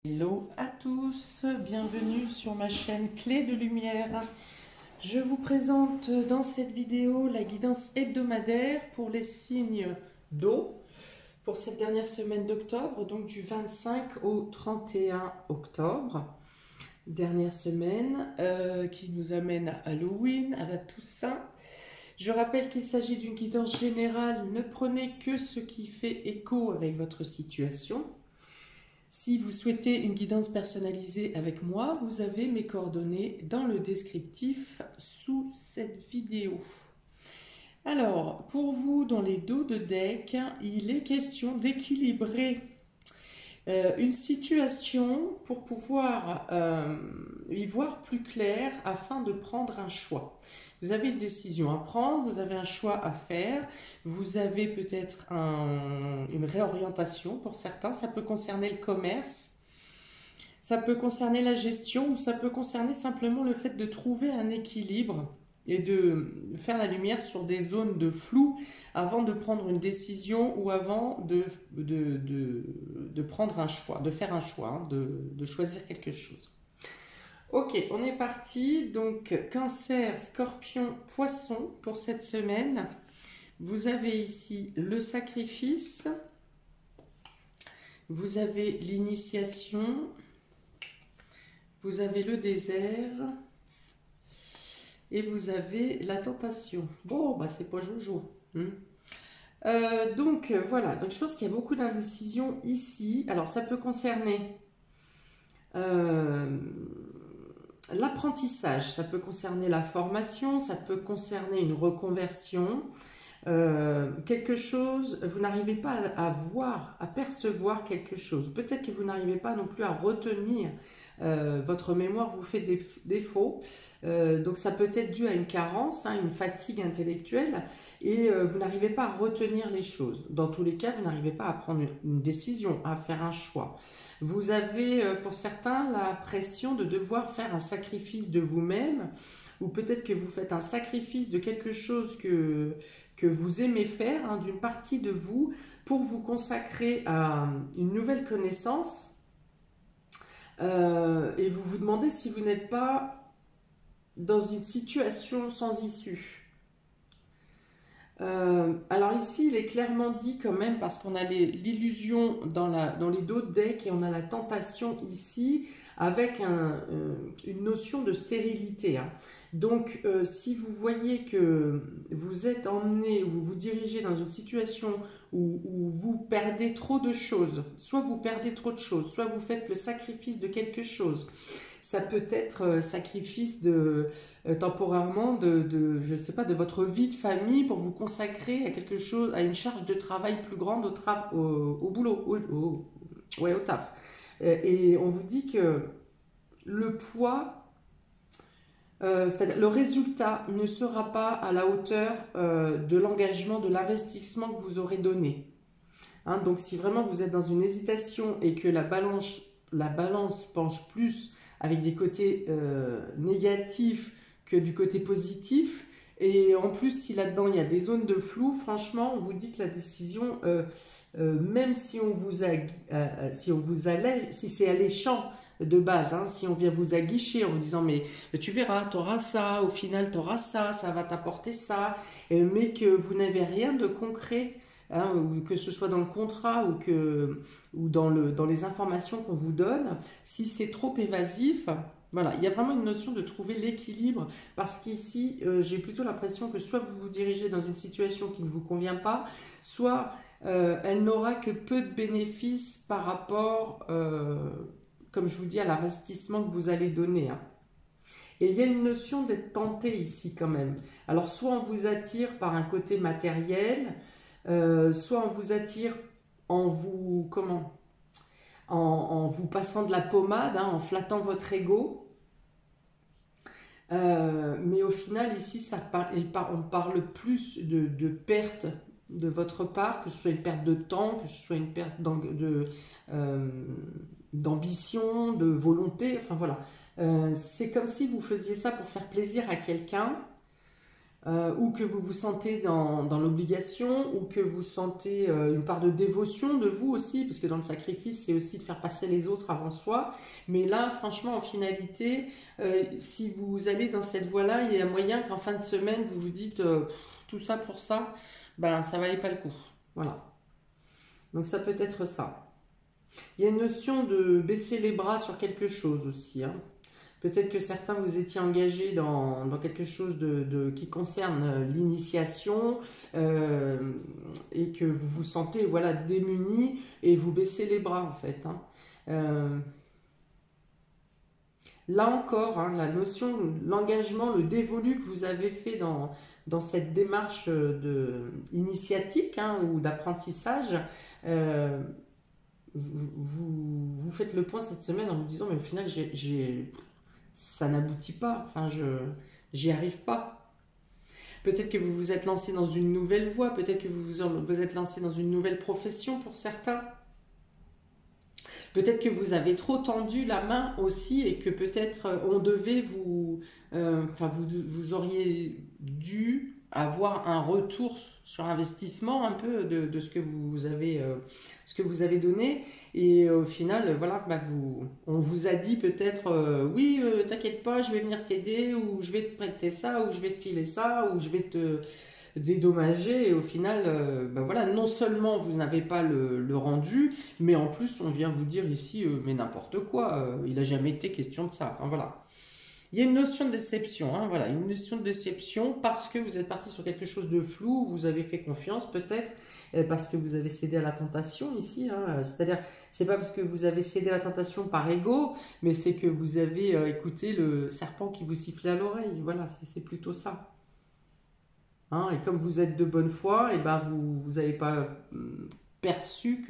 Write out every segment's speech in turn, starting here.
Hello à tous, bienvenue sur ma chaîne Clé de Lumière. Je vous présente dans cette vidéo la guidance hebdomadaire pour les signes d'eau pour cette dernière semaine d'octobre, donc du 25 au 31 octobre. Dernière semaine qui nous amène à Halloween, à la Toussaint. Je rappelle qu'il s'agit d'une guidance générale, ne prenez que ce qui fait écho avec votre situation. Si vous souhaitez une guidance personnalisée avec moi, vous avez mes coordonnées dans le descriptif sous cette vidéo. Alors, pour vous, dans les dos de deck, il est question d'équilibrer une situation pour pouvoir y voir plus clair afin de prendre un choix. Vous avez une décision à prendre, vous avez un choix à faire, vous avez peut-être une réorientation pour certains, ça peut concerner le commerce, ça peut concerner la gestion ou ça peut concerner simplement le fait de trouver un équilibre et de faire la lumière sur des zones de flou avant de prendre une décision ou avant de prendre un choix, de faire un choix, hein, de choisir quelque chose. Ok, on est parti. Donc, Cancer, Scorpion, Poisson pour cette semaine. Vous avez ici le sacrifice. Vous avez l'initiation. Vous avez le désert. Et vous avez la tentation. Bon, bah c'est pas Jojo. Donc, voilà. Donc, je pense qu'il y a beaucoup d'indécision ici. Alors, ça peut concerner... l'apprentissage, ça peut concerner la formation, ça peut concerner une reconversion, quelque chose, vous n'arrivez pas à voir, à percevoir quelque chose. Peut-être que vous n'arrivez pas non plus à retenir, votre mémoire vous fait défaut, donc ça peut être dû à une carence, hein, une fatigue intellectuelle, et vous n'arrivez pas à retenir les choses. Dans tous les cas, vous n'arrivez pas à prendre une décision, à faire un choix. Vous avez, pour certains, la pression de devoir faire un sacrifice de vous-même, ou peut-être que vous faites un sacrifice de quelque chose que vous aimez faire, hein, d'une partie de vous, pour vous consacrer à une nouvelle connaissance, et vous vous demandez si vous n'êtes pas dans une situation sans issue. Alors ici, il est clairement dit quand même, parce qu'on a l'illusion dans les dos de deck et on a la tentation ici, avec une notion de stérilité, hein. Donc, si vous voyez que vous êtes emmené ou vous vous dirigez dans une situation où vous perdez trop de choses, soit vous perdez trop de choses, soit vous faites le sacrifice de quelque chose, ça peut être sacrifice temporairement je sais pas, de votre vie de famille pour vous consacrer à quelque chose, à une charge de travail plus grande au boulot, ouais, au taf. Et on vous dit que le poids, c'est-à-dire le résultat ne sera pas à la hauteur de l'engagement, de l'investissement que vous aurez donné. Hein, donc si vraiment vous êtes dans une hésitation et que la balance penche plus avec des côtés négatifs que du côté positif, et en plus si là-dedans il y a des zones de flou, franchement on vous dit que la décision, même si si c'est alléchant de base, hein, si on vient vous aguicher en vous disant mais tu verras, tu auras ça, au final tu auras ça, ça va t'apporter ça, mais que vous n'avez rien de concret, hein, ou que ce soit dans le contrat ou dans les informations qu'on vous donne, si c'est trop évasif, voilà, il y a vraiment une notion de trouver l'équilibre, parce qu'ici, j'ai plutôt l'impression que soit vous vous dirigez dans une situation qui ne vous convient pas, soit elle n'aura que peu de bénéfices par rapport, comme je vous dis, à l'investissement que vous allez donner, hein. Et il y a une notion d'être tenté ici quand même. Alors soit on vous attire par un côté matériel, soit on vous attire en vous, en vous passant de la pommade, hein, en flattant votre ego. Mais au final, ici, on parle plus de perte de votre part, que ce soit une perte de temps, que ce soit une perte d'ambition, de volonté, enfin voilà. C'est comme si vous faisiez ça pour faire plaisir à quelqu'un, ou que vous vous sentez dans l'obligation, ou que vous sentez une part de dévotion de vous aussi, parce que dans le sacrifice, c'est aussi de faire passer les autres avant soi. Mais là, franchement, en finalité, si vous allez dans cette voie-là, il y a moyen qu'en fin de semaine, vous vous dites tout ça pour ça, ben ça valait pas le coup. Voilà. Donc ça peut être ça. Il y a une notion de baisser les bras sur quelque chose aussi, hein. Peut-être que certains vous étiez engagés dans quelque chose qui concerne l'initiation et que vous vous sentez voilà, démunis et vous baissez les bras en fait, hein. Là encore, hein, la notion, l'engagement, le dévolu que vous avez fait dans cette démarche initiatique hein, ou d'apprentissage, vous faites le point cette semaine en vous disant mais au final ça n'aboutit pas, enfin j'y arrive pas. Peut-être que vous vous êtes lancé dans une nouvelle voie, peut-être que vous êtes lancé dans une nouvelle profession pour certains. Peut-être que vous avez trop tendu la main aussi et que peut-être on devait vous auriez dû avoir un retour sur investissement un peu de ce que vous avez donné. Et au final, voilà, on vous a dit peut-être, oui, t'inquiète pas, je vais venir t'aider, ou je vais te prêter ça, ou je vais te filer ça, ou je vais te dédommager. Et au final, voilà, non seulement vous n'avez pas le rendu, mais en plus on vient vous dire ici, mais n'importe quoi, il n'a jamais été question de ça. Enfin, voilà. Il y a une notion de déception, hein, voilà, une notion de déception parce que vous êtes parti sur quelque chose de flou, vous avez fait confiance peut-être, parce que vous avez cédé à la tentation ici, hein, c'est-à-dire, c'est pas parce que vous avez cédé à la tentation par ego, mais c'est que vous avez écouté le serpent qui vous sifflait à l'oreille, voilà, c'est plutôt ça. Hein, et comme vous êtes de bonne foi, et ben vous n'avez pas perçu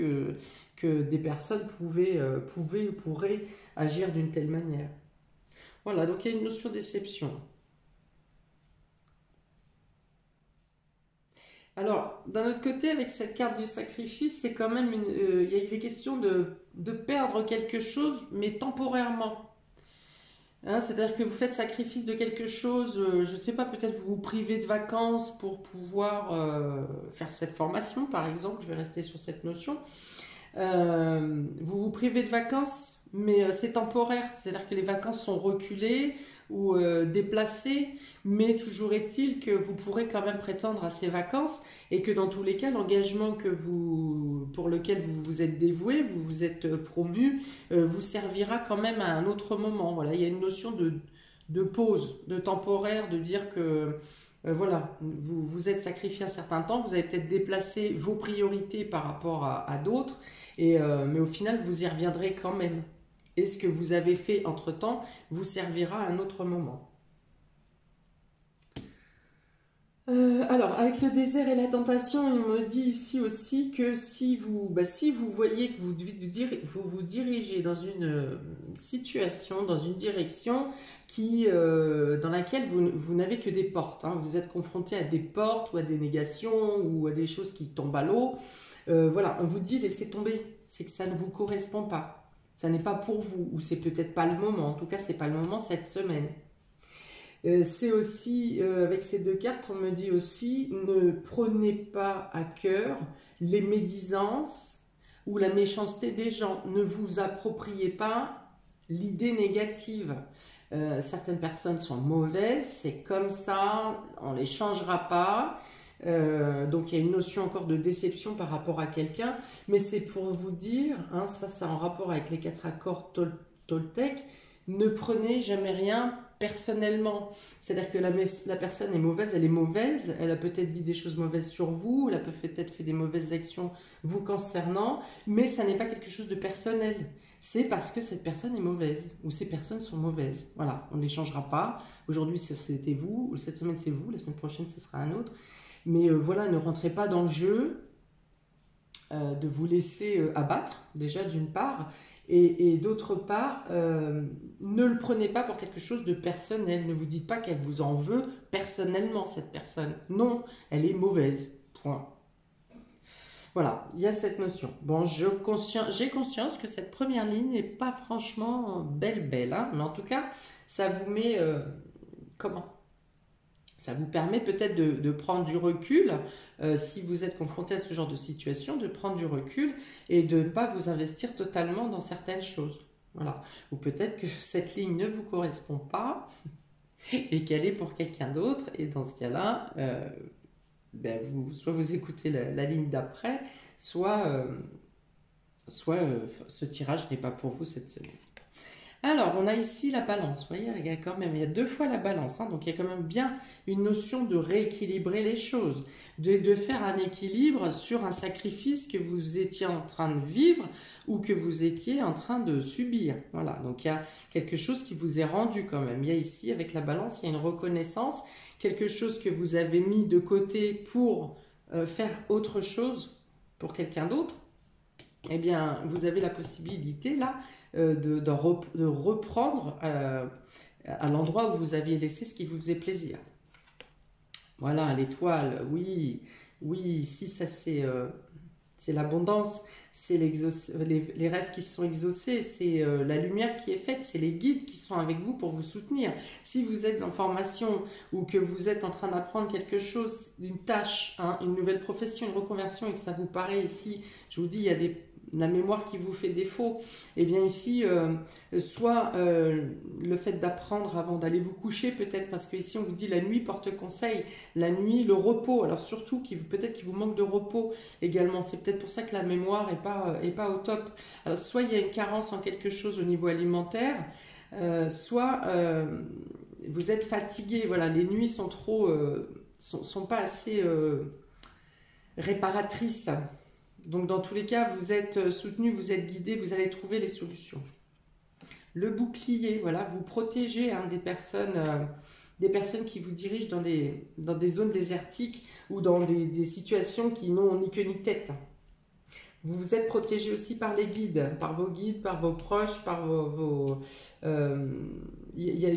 que des personnes pouvaient ou pourraient agir d'une telle manière. Voilà, donc il y a une notion de déception. Alors, d'un autre côté, avec cette carte du sacrifice, c'est quand même il y a des questions de perdre quelque chose, mais temporairement. Hein, c'est-à-dire que vous faites sacrifice de quelque chose, je ne sais pas, peut-être vous vous privez de vacances pour pouvoir faire cette formation, par exemple, je vais rester sur cette notion. Vous vous privez de vacances, mais c'est temporaire, c'est-à-dire que les vacances sont reculées ou déplacées, mais toujours est-il que vous pourrez quand même prétendre à ces vacances et que dans tous les cas, l'engagement pour lequel vous vous êtes dévoué, vous vous êtes promu, vous servira quand même à un autre moment. Voilà, il y a une notion de pause, de temporaire, de dire que voilà, vous êtes sacrifié un certain temps, vous avez peut-être déplacé vos priorités par rapport à d'autres, mais au final, vous y reviendrez quand même. Et ce que vous avez fait entre-temps vous servira à un autre moment. Alors, avec le désert et la tentation, il me dit ici aussi que si vous voyez que vous vous dirigez dans une situation, dans une direction dans laquelle vous n'avez que des portes, hein, vous êtes confronté à des portes ou à des négations ou à des choses qui tombent à l'eau, voilà, on vous dit laissez tomber, c'est que ça ne vous correspond pas. Ça n'est pas pour vous, ou c'est peut-être pas le moment. En tout cas, c'est pas le moment cette semaine. C'est aussi, avec ces deux cartes, on me dit aussi, ne prenez pas à cœur les médisances ou la méchanceté des gens. Ne vous appropriez pas l'idée négative. Certaines personnes sont mauvaises, c'est comme ça, on ne les changera pas. Donc il y a une notion encore de déception par rapport à quelqu'un, mais c'est pour vous dire, hein, ça c'est en rapport avec les 4 accords Toltec, ne prenez jamais rien personnellement. C'est-à-dire que la personne est mauvaise, elle a peut-être dit des choses mauvaises sur vous, elle a peut-être fait des mauvaises actions vous concernant, mais ça n'est pas quelque chose de personnel. C'est parce que cette personne est mauvaise, ou ces personnes sont mauvaises. Voilà, on ne les changera pas. Aujourd'hui c'était vous, ou cette semaine c'est vous, la semaine prochaine ce sera un autre. Mais voilà, ne rentrez pas dans le jeu de vous laisser abattre, déjà d'une part, et d'autre part, ne le prenez pas pour quelque chose de personnel. Ne vous dites pas qu'elle vous en veut personnellement, cette personne. Non, elle est mauvaise. Point. Voilà, il y a cette notion. Bon, j'ai conscience que cette première ligne n'est pas franchement belle, hein, mais en tout cas, ça vous met... comment ? Ça vous permet peut-être de prendre du recul, si vous êtes confronté à ce genre de situation, de prendre du recul et de ne pas vous investir totalement dans certaines choses. Voilà. Ou peut-être que cette ligne ne vous correspond pas et qu'elle est pour quelqu'un d'autre. Et dans ce cas-là, soit vous écoutez la ligne d'après, soit ce tirage n'est pas pour vous cette semaine. Alors, on a ici la balance. Vous voyez, il y a 2 fois la balance. Hein, donc, il y a quand même bien une notion de rééquilibrer les choses, de faire un équilibre sur un sacrifice que vous étiez en train de vivre ou que vous étiez en train de subir. Voilà, donc il y a quelque chose qui vous est rendu quand même. Il y a ici, avec la balance, il y a une reconnaissance, quelque chose que vous avez mis de côté pour faire autre chose pour quelqu'un d'autre. Eh bien, vous avez la possibilité, là, de reprendre à l'endroit où vous aviez laissé ce qui vous faisait plaisir. Voilà, l'étoile, oui, ici, ça c'est l'abondance, c'est les rêves qui se sont exaucés, c'est la lumière qui est faite, c'est les guides qui sont avec vous pour vous soutenir. Si vous êtes en formation ou que vous êtes en train d'apprendre quelque chose, une tâche, hein, une nouvelle profession, une reconversion et que ça vous paraît ici, je vous dis, il y a la mémoire qui vous fait défaut, et bien ici, soit le fait d'apprendre avant d'aller vous coucher, peut-être parce que ici on vous dit la nuit porte conseil, la nuit, le repos, alors surtout peut-être qu'il vous manque de repos également, c'est peut-être pour ça que la mémoire est pas au top. Alors soit il y a une carence en quelque chose au niveau alimentaire, soit vous êtes fatigué, voilà, les nuits sont sont pas assez réparatrices. Donc dans tous les cas, vous êtes soutenu, vous êtes guidé, vous allez trouver les solutions. Le bouclier, voilà, vous protégez des personnes qui vous dirigent dans des zones désertiques ou dans des situations qui n'ont ni queue ni tête. Vous vous êtes protégé aussi par les guides, par vos proches, par il y a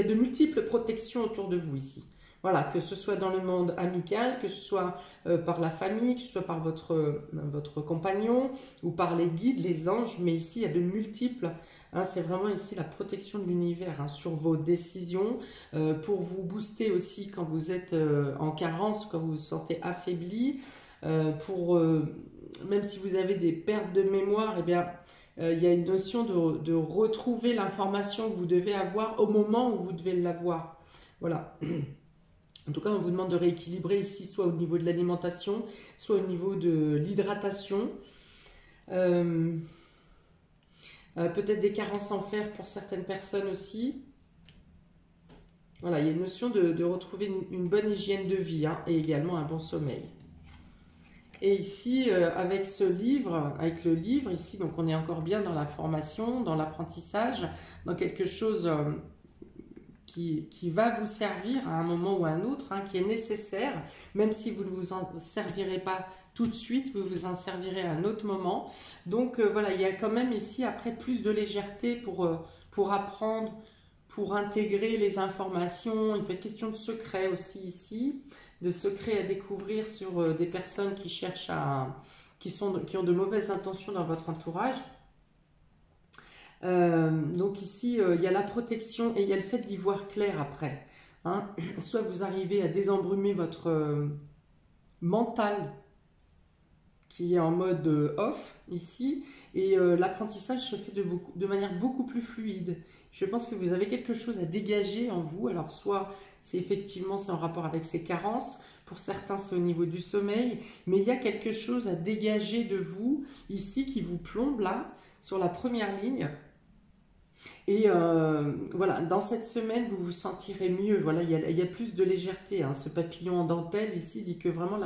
de multiples protections autour de vous ici. Voilà, que ce soit dans le monde amical, que ce soit par la famille, que ce soit par votre compagnon ou par les guides, les anges, mais ici il y a de multiples, hein, c'est vraiment ici la protection de l'univers, hein, sur vos décisions, pour vous booster aussi quand vous êtes en carence, quand vous vous sentez affaibli, même si vous avez des pertes de mémoire, eh bien, il y a une notion de retrouver l'information que vous devez avoir au moment où vous devez l'avoir. Voilà. En tout cas, on vous demande de rééquilibrer ici, soit au niveau de l'alimentation, soit au niveau de l'hydratation. Peut-être des carences en fer pour certaines personnes aussi. Voilà, il y a une notion de retrouver une bonne hygiène de vie, hein, et également un bon sommeil. Et ici, avec le livre, ici, donc on est encore bien dans la formation, dans l'apprentissage, dans quelque chose qui va vous servir à un moment ou à un autre, hein, qui est nécessaire, même si vous ne vous en servirez pas tout de suite, vous vous en servirez à un autre moment. Donc voilà, il y a quand même ici après plus de légèreté pour apprendre, pour intégrer les informations. Il peut être question de secret aussi ici, de secrets à découvrir sur des personnes qui cherchent qui ont de mauvaises intentions dans votre entourage. Donc ici, il y a la protection et il y a le fait d'y voir clair après. Hein. Soit vous arrivez à désembrumer votre mental qui est en mode off ici, et l'apprentissage se fait de manière beaucoup plus fluide. Je pense que vous avez quelque chose à dégager en vous. Alors soit c'est effectivement en rapport avec ces carences, pour certains c'est au niveau du sommeil, mais il y a quelque chose à dégager de vous ici qui vous plombe là, sur la première ligne. Et voilà, dans cette semaine, vous vous sentirez mieux. Voilà, il y a plus de légèreté. Hein. Ce papillon en dentelle ici dit que vraiment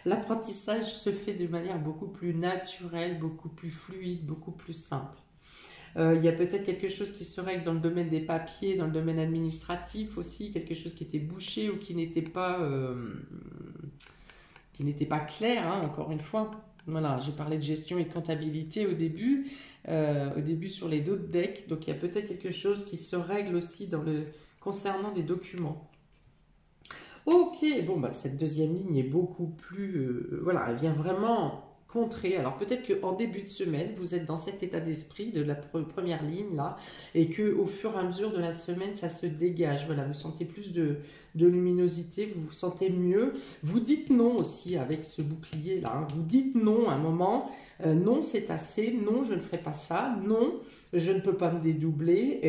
l'apprentissage se fait de manière beaucoup plus naturelle, beaucoup plus fluide, beaucoup plus simple. Il y a peut-être quelque chose qui se règle dans le domaine des papiers, dans le domaine administratif aussi, quelque chose qui était bouché ou qui n'était pas clair, hein, encore une fois. Voilà, j'ai parlé de gestion et de comptabilité au début sur les dos de deck. Donc il y a peut-être quelque chose qui se règle aussi concernant des documents. Ok, bon, bah, cette deuxième ligne est beaucoup plus... voilà, elle vient vraiment contrer. Alors peut-être qu'en début de semaine, vous êtes dans cet état d'esprit de la première ligne là, et qu'au fur et à mesure de la semaine, ça se dégage. Voilà, vous sentez plus de luminosité, vous vous sentez mieux. Vous dites non aussi avec ce bouclier là, hein. Vous dites non à un moment. Non, c'est assez. Non, je ne ferai pas ça. Non, je ne peux pas me dédoubler.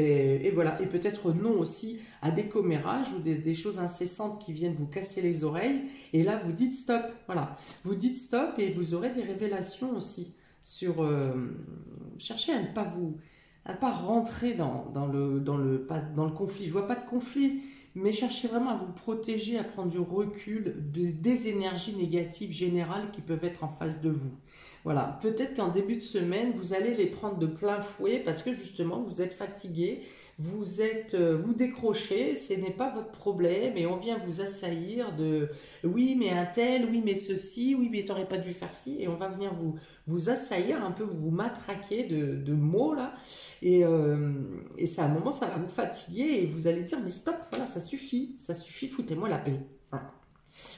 Et voilà. Et peut-être non aussi à des commérages ou des choses incessantes qui viennent vous casser les oreilles. Et là, vous dites stop. Voilà. Vous dites stop et vous aurez des révélations aussi sur... cherchez à ne pas rentrer dans le conflit. Je vois pas de conflit, mais cherchez vraiment à vous protéger, à prendre du recul des énergies négatives générales qui peuvent être en face de vous. Voilà, peut-être qu'en début de semaine, vous allez les prendre de plein fouet parce que justement, vous êtes fatigué, vous décrochez, ce n'est pas votre problème et on vient vous assaillir de « oui, mais un tel, oui, mais ceci, oui, mais tu n'aurais pas dû faire ci » et on va venir vous assaillir un peu, vous matraquer de mots là et ça, à un moment, ça va vous fatiguer et vous allez dire « mais stop, voilà, ça suffit, foutez-moi la paix. »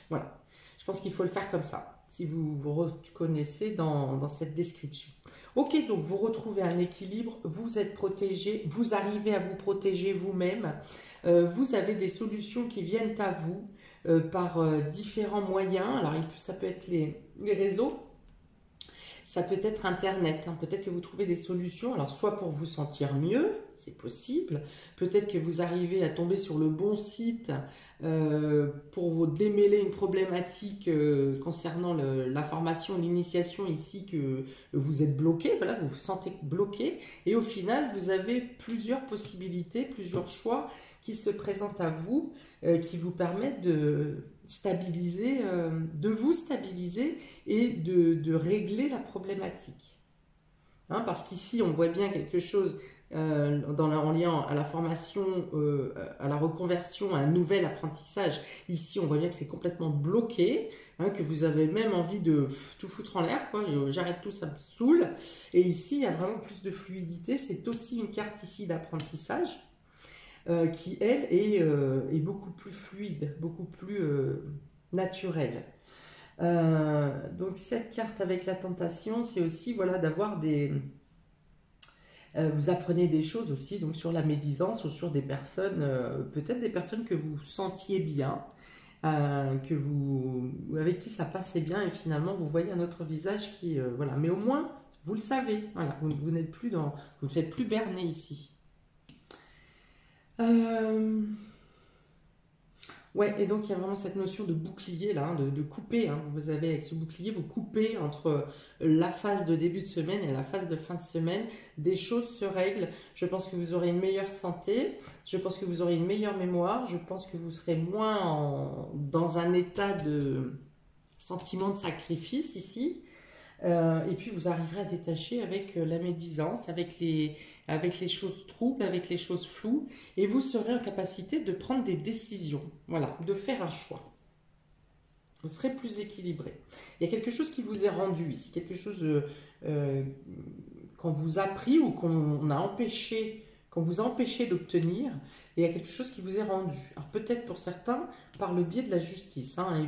Voilà, je pense qu'il faut le faire comme ça. Si vous vous reconnaissez dans cette description. Ok, donc vous retrouvez un équilibre, vous êtes protégé, vous arrivez à vous protéger vous-même, vous avez des solutions qui viennent à vous par différents moyens. Alors ça peut être les réseaux, ça peut être Internet, hein. Peut-être que vous trouvez des solutions, alors soit pour vous sentir mieux, c'est possible, peut-être que vous arrivez à tomber sur le bon site pour vous démêler une problématique concernant la formation, l'initiation ici, que vous êtes bloqué, voilà, vous vous sentez bloqué, et au final, vous avez plusieurs possibilités, plusieurs choix qui se présentent à vous, qui vous permettent de vous stabiliser et de régler la problématique. Hein, parce qu'ici, on voit bien quelque chose en lien à la formation, à la reconversion, à un nouvel apprentissage. Ici, on voit bien que c'est complètement bloqué, hein, que vous avez même envie de tout foutre en l'air, quoi. J'arrête tout, ça me saoule. Et ici, il y a vraiment plus de fluidité. C'est aussi une carte ici d'apprentissage. Qui, elle, est beaucoup plus fluide, beaucoup plus naturelle. Donc, cette carte avec la tentation, c'est aussi, voilà, d'avoir des... vous apprenez des choses aussi, donc sur la médisance ou sur des personnes, peut-être des personnes que vous sentiez bien, avec qui ça passait bien, et finalement, vous voyez un autre visage qui... voilà, mais au moins, vous le savez, voilà, vous n'êtes plus vous ne faites plus berner ici. Ouais, et donc il y a vraiment cette notion de bouclier là, hein, de couper, hein. Vous avez avec ce bouclier, vous coupez entre la phase de début de semaine et la phase de fin de semaine. Des choses se règlent. Je pense que vous aurez une meilleure santé, je pense que vous aurez une meilleure mémoire, je pense que vous serez moins dans un état de sentiment de sacrifice ici. Et puis vous arriverez à détacher avec la médisance, avec les choses troubles, avec les choses floues, et vous serez en capacité de prendre des décisions, voilà, de faire un choix. Vous serez plus équilibré. Il y a quelque chose qui vous est rendu ici, quelque chose qu'on vous a pris ou qu'on vous a empêché d'obtenir, et il y a quelque chose qui vous est rendu. Alors peut-être pour certains, par le biais de la justice, hein, et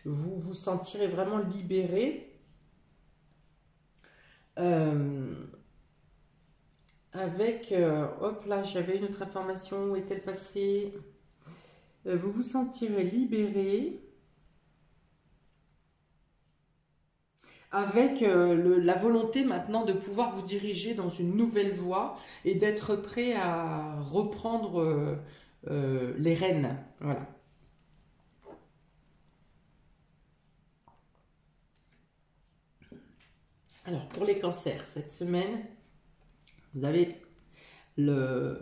vous sentirez vraiment libéré. Hop là, j'avais une autre information, où est-elle passée? Vous vous sentirez libéré avec la volonté maintenant de pouvoir vous diriger dans une nouvelle voie et d'être prêt à reprendre les rênes. Voilà. Alors, pour les cancers, cette semaine, vous avez le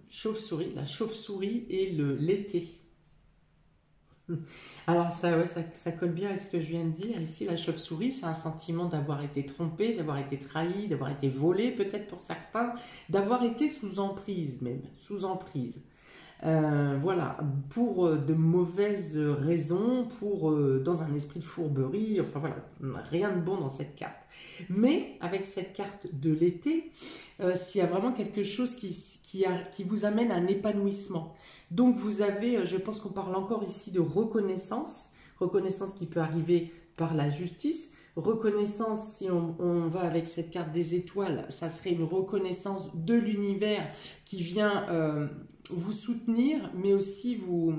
chauve-souris, la chauve-souris et l'été. Alors, ça colle bien avec ce que je viens de dire. Ici, la chauve-souris, c'est un sentiment d'avoir été trompé, d'avoir été trahi, d'avoir été volé, peut-être pour certains, d'avoir été sous emprise même, sous emprise. Voilà, pour de mauvaises raisons, dans un esprit de fourberie, enfin voilà, rien de bon dans cette carte. Mais avec cette carte de l'été, s'il y a vraiment quelque chose qui vous amène à un épanouissement. Donc vous avez, je pense qu'on parle encore ici de reconnaissance qui peut arriver par la justice, reconnaissance, si on va avec cette carte des étoiles, ça serait une reconnaissance de l'univers qui vient vous soutenir, mais aussi vous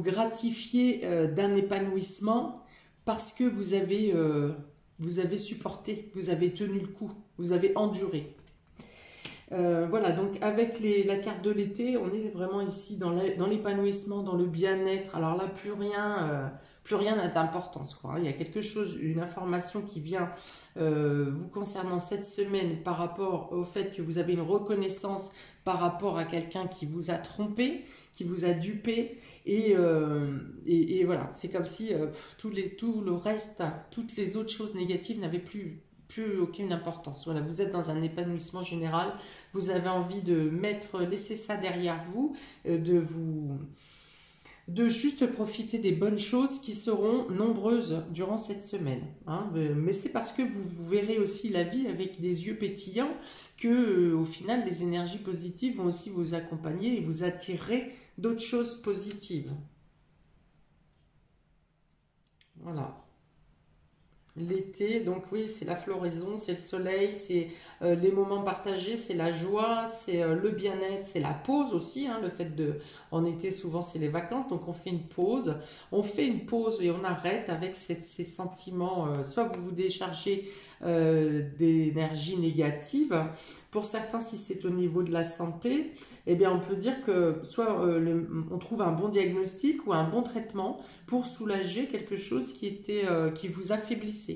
gratifier d'un épanouissement parce que vous avez supporté, vous avez tenu le coup, vous avez enduré. Voilà, donc avec la carte de l'été, on est vraiment ici dans l'épanouissement, dans le bien-être. Alors là, plus rien n'a d'importance, quoi. Il y a quelque chose, une information qui vient vous concernant cette semaine par rapport au fait que vous avez une reconnaissance par rapport à quelqu'un qui vous a trompé, qui vous a dupé, et voilà, c'est comme si tout le reste, toutes les autres choses négatives n'avaient plus aucune importance. Voilà, vous êtes dans un épanouissement général, vous avez envie de laisser ça derrière vous, de juste profiter des bonnes choses qui seront nombreuses durant cette semaine. Hein. Mais c'est parce que vous verrez aussi la vie avec des yeux pétillants que, au final, les énergies positives vont aussi vous accompagner et vous attirer d'autres choses positives. Voilà. L'été, donc oui, c'est la floraison, c'est le soleil, c'est les moments partagés, c'est la joie, c'est le bien-être, c'est la pause aussi. Hein, le fait en été, souvent, c'est les vacances, donc on fait une pause. On fait une pause et on arrête avec ces sentiments. Soit vous vous déchargez d'énergie négative. Pour certains, si c'est au niveau de la santé, eh bien, on peut dire que soit on trouve un bon diagnostic ou un bon traitement pour soulager quelque chose qui vous affaiblissait.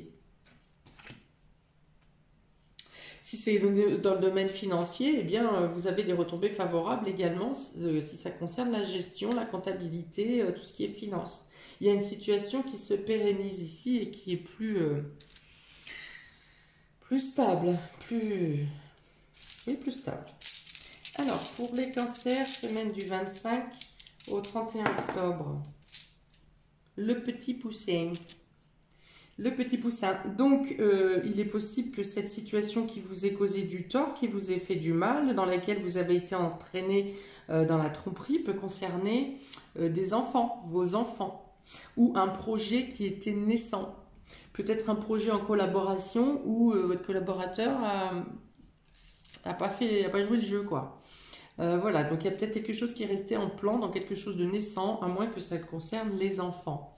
Si c'est dans le domaine financier, eh bien, vous avez des retombées favorables également si ça concerne la gestion, la comptabilité, tout ce qui est finance. Il y a une situation qui se pérennise ici et qui est plus stable, plus stable. Alors, pour les cancers, semaine du 25 au 31 octobre, le petit poussin. Le petit poussin. Donc, il est possible que cette situation qui vous ait causé du tort, qui vous ait fait du mal, dans laquelle vous avez été entraîné dans la tromperie, peut concerner des enfants, vos enfants, ou un projet qui était naissant. Peut-être un projet en collaboration où votre collaborateur a pas joué le jeu, quoi. Voilà, donc il y a peut-être quelque chose qui est resté en plan dans quelque chose de naissant, à moins que ça concerne les enfants.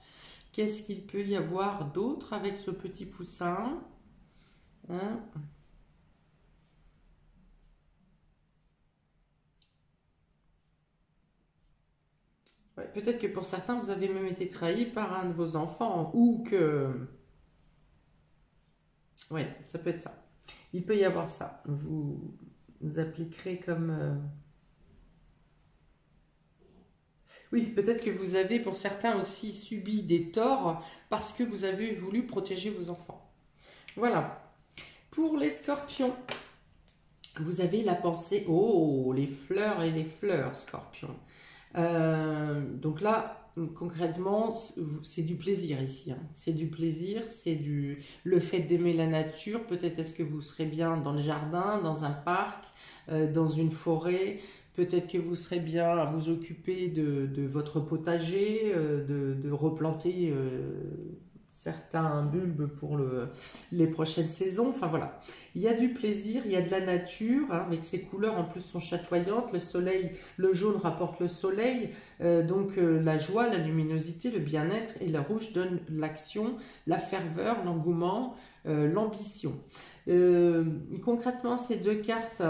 Qu'est-ce qu'il peut y avoir d'autre avec ce petit poussin, hein? Ouais, peut-être que pour certains, vous avez même été trahi par un de vos enfants, ou que... Oui, ça peut être ça. Il peut y avoir ça. Vous appliquerez comme... Oui, peut-être que vous avez pour certains aussi subi des torts parce que vous avez voulu protéger vos enfants. Voilà. Pour les scorpions, vous avez la pensée... Oh, les fleurs et les fleurs, scorpion. Donc là, concrètement, c'est du plaisir ici. Hein. C'est du plaisir, c'est le fait d'aimer la nature. Peut-être est-ce que vous serez bien dans le jardin, dans un parc, dans une forêt. Peut-être que vous serez bien à vous occuper de votre potager, de replanter certains bulbes pour les prochaines saisons. Enfin voilà, il y a du plaisir, il y a de la nature, hein, avec ces couleurs en plus sont chatoyantes. Le soleil, le jaune rapporte le soleil, donc la joie, la luminosité, le bien-être, et le rouge donne l'action, la ferveur, l'engouement, l'ambition. Concrètement, ces deux cartes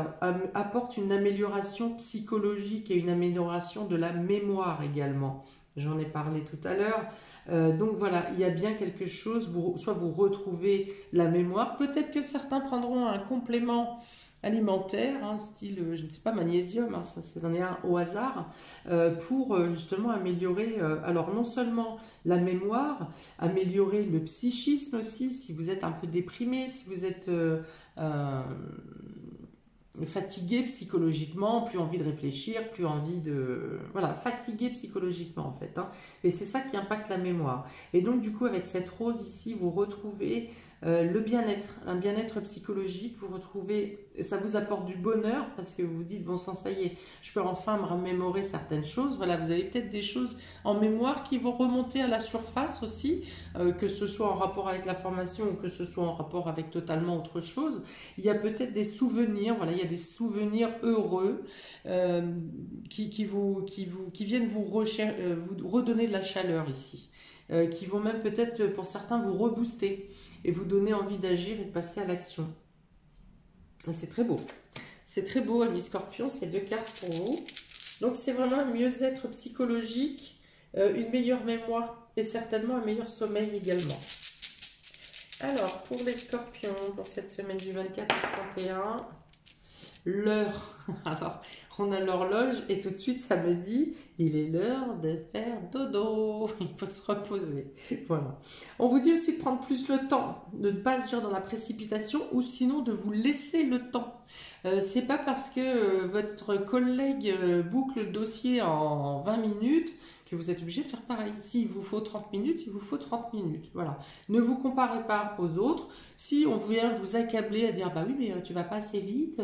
apportent une amélioration psychologique et une amélioration de la mémoire également. J'en ai parlé tout à l'heure. Donc voilà, il y a bien quelque chose, soit vous retrouvez la mémoire, peut-être que certains prendront un complément alimentaire, hein, style, je ne sais pas, magnésium, hein, ça c'en est un au hasard, pour justement améliorer, alors non seulement la mémoire, améliorer le psychisme aussi, si vous êtes un peu déprimé, si vous êtes fatigué psychologiquement, plus envie de réfléchir, plus envie de... Voilà, fatigué psychologiquement en fait. Hein. Et c'est ça qui impacte la mémoire. Et donc du coup avec cette rose ici, vous retrouvez Le bien-être, un bien-être psychologique, vous retrouvez, ça vous apporte du bonheur parce que vous vous dites, bon sang, ça y est, je peux enfin me remémorer certaines choses. Voilà, vous avez peut-être des choses en mémoire qui vont remonter à la surface aussi, que ce soit en rapport avec la formation ou que ce soit en rapport avec totalement autre chose. Il y a peut-être des souvenirs, voilà, il y a des souvenirs heureux qui viennent vous redonner de la chaleur ici. Qui vont même peut-être pour certains vous rebooster et vous donner envie d'agir et de passer à l'action. C'est très beau. C'est très beau, amis Scorpion, ces 2 cartes pour vous. Donc c'est vraiment un mieux-être psychologique, une meilleure mémoire et certainement un meilleur sommeil également. Alors, pour les Scorpions, pour cette semaine du 24 au 31, l'heure. Alors, on a l'horloge et tout de suite ça me dit il est l'heure de faire dodo. Il faut se reposer. Voilà. On vous dit aussi de prendre plus le temps, de ne pas agir dans la précipitation ou sinon de vous laisser le temps. C'est pas parce que votre collègue boucle le dossier en 20 minutes que vous êtes obligé de faire pareil. S'il vous faut 30 minutes, il vous faut 30 minutes. Voilà. Ne vous comparez pas aux autres. Si on vient vous accabler à dire bah oui mais tu vas pas assez vite,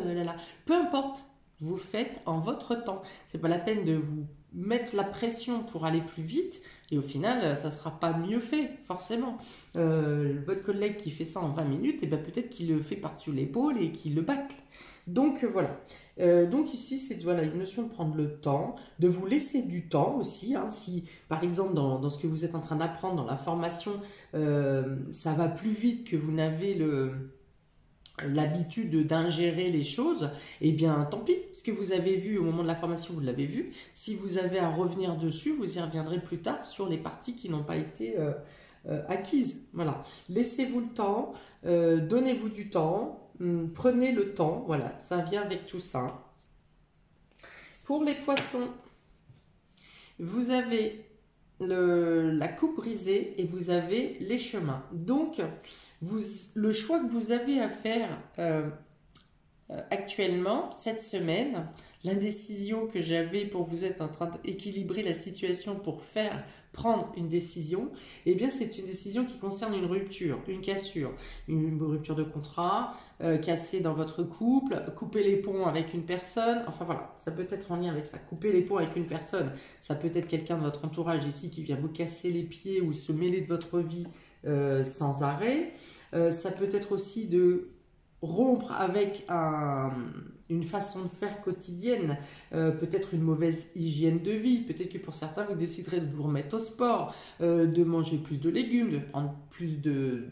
peu importe. Vous faites en votre temps. C'est pas la peine de vous mettre la pression pour aller plus vite et au final, ça sera pas mieux fait, forcément. Votre collègue qui fait ça en 20 minutes, et ben peut-être qu'il le fait par-dessus l'épaule et qu'il le bâcle. Donc voilà. Donc ici, c'est voilà, une notion de prendre le temps, de vous laisser du temps aussi. Hein, si par exemple dans ce que vous êtes en train d'apprendre, dans la formation, ça va plus vite que vous n'avez l'habitude d'ingérer les choses, eh bien tant pis, ce que vous avez vu au moment de la formation, vous l'avez vu. Si vous avez à revenir dessus, vous y reviendrez plus tard sur les parties qui n'ont pas été acquises. Voilà, laissez-vous le temps, donnez-vous du temps, prenez le temps, voilà, ça vient avec tout ça. Pour les poissons, vous avez la coupe brisée et vous avez les chemins. Donc, le choix que vous avez à faire actuellement, cette semaine, la décision que j'avais pour vous être en train d'équilibrer la situation pour prendre une décision, eh bien c'est une décision qui concerne une rupture, une cassure, une rupture de contrat, casser dans votre couple, couper les ponts avec une personne, enfin voilà, ça peut être en lien avec ça, couper les ponts avec une personne, ça peut être quelqu'un de votre entourage ici qui vient vous casser les pieds ou se mêler de votre vie sans arrêt, ça peut être aussi de rompre avec une façon de faire quotidienne, peut-être une mauvaise hygiène de vie, peut-être que pour certains vous déciderez de vous remettre au sport, de manger plus de légumes, de prendre plus de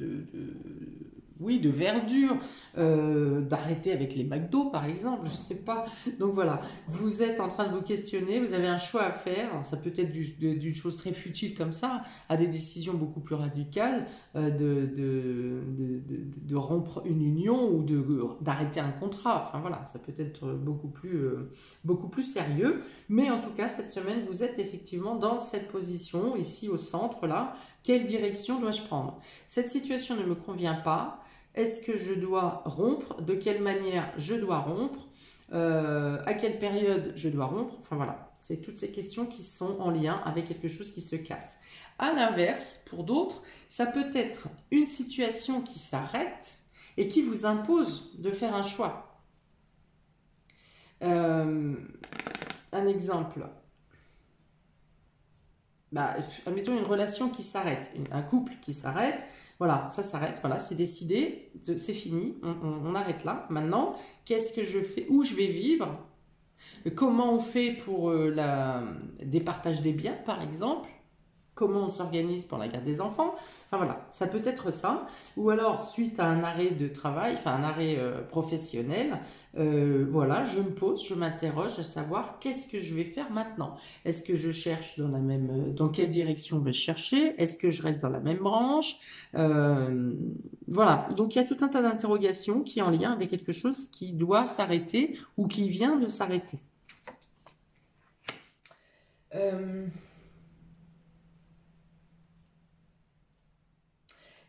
verdure, d'arrêter avec les McDo par exemple, je sais pas. Donc voilà, vous êtes en train de vous questionner, vous avez un choix à faire. Alors, ça peut être d'une chose très futile comme ça, à des décisions beaucoup plus radicales, de rompre une union ou d'arrêter un contrat. Enfin voilà, ça peut être beaucoup plus sérieux. Mais en tout cas, cette semaine, vous êtes effectivement dans cette position, ici au centre là. Quelle direction dois-je prendre? Cette situation ne me convient pas. Est-ce que je dois rompre? De quelle manière je dois rompre? À quelle période je dois rompre? Enfin voilà, c'est toutes ces questions qui sont en lien avec quelque chose qui se casse. À l'inverse, pour d'autres, ça peut être une situation qui s'arrête et qui vous impose de faire un choix. Un exemple. Admettons une relation qui s'arrête, un couple qui s'arrête, voilà, ça s'arrête, voilà, c'est décidé, c'est fini, on arrête là. Maintenant, qu'est-ce que je fais? Où je vais vivre? Comment on fait pour départage des biens, par exemple? Comment on s'organise pour la garde des enfants? Enfin voilà, ça peut être ça. Ou alors, suite à un arrêt de travail, enfin un arrêt professionnel, voilà, je me pose, je m'interroge à savoir qu'est-ce que je vais faire maintenant. Est-ce que je cherche dans quelle direction je vais chercher? Est-ce que je reste dans la même branche? Voilà, donc il y a tout un tas d'interrogations qui est en lien avec quelque chose qui doit s'arrêter ou qui vient de s'arrêter.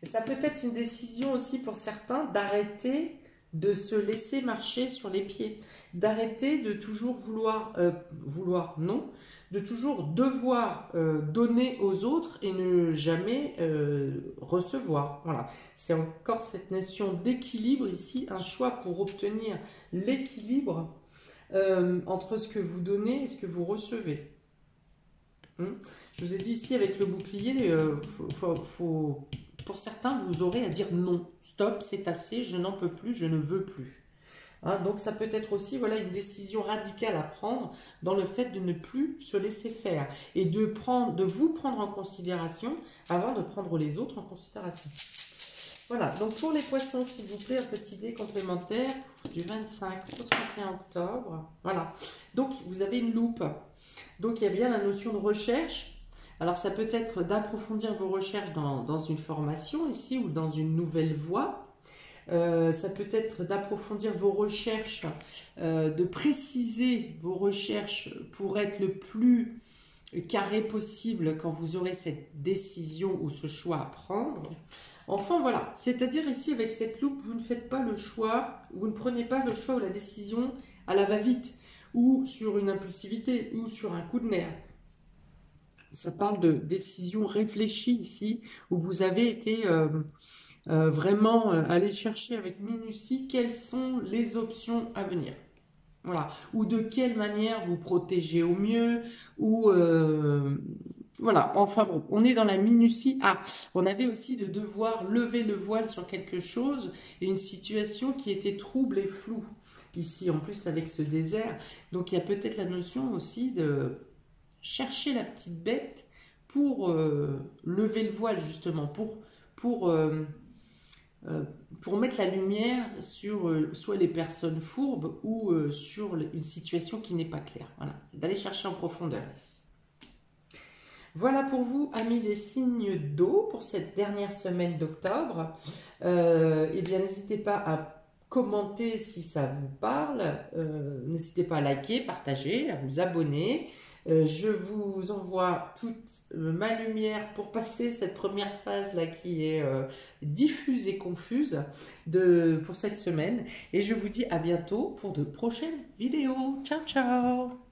Ça peut être une décision aussi pour certains d'arrêter de se laisser marcher sur les pieds, d'arrêter de toujours de toujours devoir donner aux autres et ne jamais recevoir. Voilà, c'est encore cette notion d'équilibre ici, un choix pour obtenir l'équilibre entre ce que vous donnez et ce que vous recevez. Je vous ai dit ici avec le bouclier, pour certains, vous aurez à dire non, stop, c'est assez, je n'en peux plus, je ne veux plus. Donc ça peut être aussi voilà, une décision radicale à prendre dans le fait de ne plus se laisser faire et de vous prendre en considération avant de prendre les autres en considération. Voilà, donc pour les poissons, s'il vous plaît, un petit dé complémentaire du 25 au 31 octobre. Voilà, donc vous avez une loupe. Donc il y a bien la notion de recherche. Alors ça peut être d'approfondir vos recherches dans une formation ici ou dans une nouvelle voie. Ça peut être d'approfondir vos recherches, de préciser vos recherches pour être le plus carré possible quand vous aurez cette décision ou ce choix à prendre. Enfin voilà, c'est-à-dire ici avec cette loupe, vous ne faites pas le choix, vous ne prenez pas le choix ou la décision à la va-vite ou sur une impulsivité ou sur un coup de nerf. Ça parle de décision réfléchie ici où vous avez été vraiment aller chercher avec minutie quelles sont les options à venir. Voilà. Ou de quelle manière vous protéger au mieux. Ou voilà. Enfin bon, on est dans la minutie. Ah, on avait aussi de devoir lever le voile sur quelque chose et une situation qui était trouble et floue. Ici, en plus, avec ce désert. Donc, il y a peut-être la notion aussi de chercher la petite bête pour lever le voile, justement, pour mettre la lumière sur soit les personnes fourbes ou sur une situation qui n'est pas claire. Voilà, c'est d'aller chercher en profondeur ici. Voilà pour vous, amis des signes d'eau, pour cette dernière semaine d'octobre. Eh bien, n'hésitez pas à commenter si ça vous parle. N'hésitez pas à liker, partager, à vous abonner. Je vous envoie toute ma lumière pour passer cette première phase là qui est diffuse et confuse pour cette semaine. Et je vous dis à bientôt pour de prochaines vidéos. Ciao, ciao!